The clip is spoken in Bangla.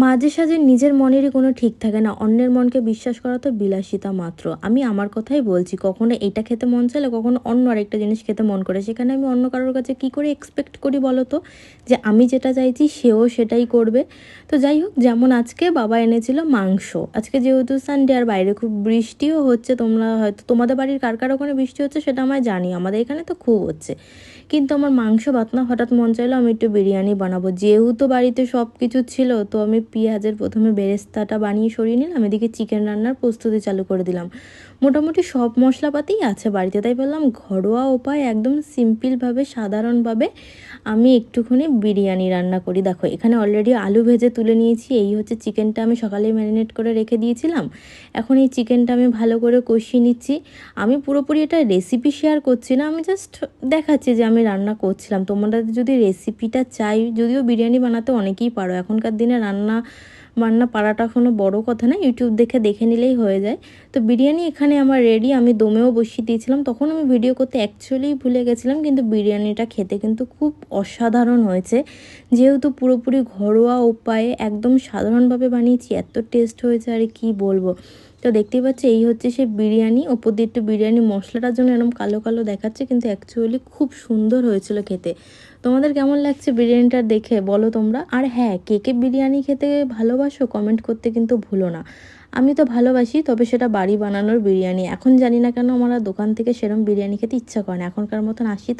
মাঝে সাঝে নিজের মনেরই কোনো ঠিক থাকে না, অন্যের মনকে বিশ্বাস করা তো বিলাসিতা মাত্র। আমি আমার কথাই বলছি, কখনো এটা খেতে মন চাইলে কখনো অন্য আরেকটা জিনিস খেতে মন করে, সেখানে আমি অন্য কারোর কাছে কি করে এক্সপেক্ট করি বলো তো, যে আমি যেটা চাইছি সেও সেটাই করবে। তো যাই হোক, যেমন আজকে বাবা এনেছিল মাংস। আজকে যেহেতু সানডে আর বাইরে খুব বৃষ্টিও হচ্ছে, তোমরা হয়তো তোমাদের বাড়ির কার কার ওখানে বৃষ্টি হচ্ছে সেটা আমায় জানি, আমাদের এখানে তো খুব হচ্ছে। কিন্তু আমার মাংস ভাত না, হঠাৎ মন চাইলো আমি একটু বিরিয়ানি বানাবো। যেহেতু বাড়িতে সব কিছু ছিল, তো আমি পেঁয়াজের প্রথমে বেরেস্তাটা বানিয়ে সরিয়ে নিলাম, এদিকে চিকেন রান্নার প্রস্তুতি চালু করে দিলাম। মোটামুটি সব মশলাপাতিই আছে বাড়িতে, তাই বললাম ঘরোয়া উপায় একদম সিম্পলভাবে সাধারণভাবে আমি একটুখানি বিরিয়ানি রান্না করি। দেখো এখানে অলরেডি আলু ভেজে তুলে নিয়েছি, এই হচ্ছে চিকেনটা আমি সকালেই ম্যারিনেট করে রেখে দিয়েছিলাম। এখন এই চিকেনটা আমি ভালো করে কষিয়ে নিচ্ছি। আমি পুরোপুরি এটা রেসিপি শেয়ার করছি না, আমি জাস্ট দেখাচ্ছি যে আমি রান্না করছিলাম। তোমরা যদি রেসিপিটা চাই, যদিও বিরিয়ানি বানাতে অনেকেই পারো, এখনকার দিনে রান্না বান্না পারাটা কোনো বড় কথা না, ইউটিউব দেখে দেখে নিলেই হয়ে যায়। তো বিরিয়ানি এখানে আমার রেডি, আমি দমেও বসিয়ে দিয়েছিলাম, তখন আমি ভিডিও করতে অ্যাকচুয়ালি ভুলে গেছিলাম, কিন্তু বিরিয়ানিটা খেতে কিন্তু খুব অসাধারণ হয়েছে। যেহেতু পুরোপুরি ঘরোয়া উপায়ে একদম সাধারণভাবে বানিয়েছি, এত টেস্ট হয়েছে আর কি বলবো। তো দেখতেই পাচ্ছি এই হচ্ছে সে বিরিয়ানি, ওপর দিয়ে একটু বিরিয়ানি মশলাটার জন্য এরকম কালো কালো দেখাচ্ছে, কিন্তু অ্যাকচুয়ালি খুব সুন্দর হয়েছিল খেতে। তোমাদের কেমন লাগছে বিরিয়ানিটা দেখে বলো তোমরা। আর হ্যাঁ, কে কে বিরিয়ানি খেতে ভালোবাসো কমেন্ট করতে কিন্তু ভুলো না। আমি তো ভালোবাসি, তবে সেটা বাড়ি বানানোর বিরিয়ানি। এখন জানি না কেন আমার আর দোকান থেকে সেরকম বিরিয়ানি খেতে ইচ্ছা করে না, এখনকার মতন আসি।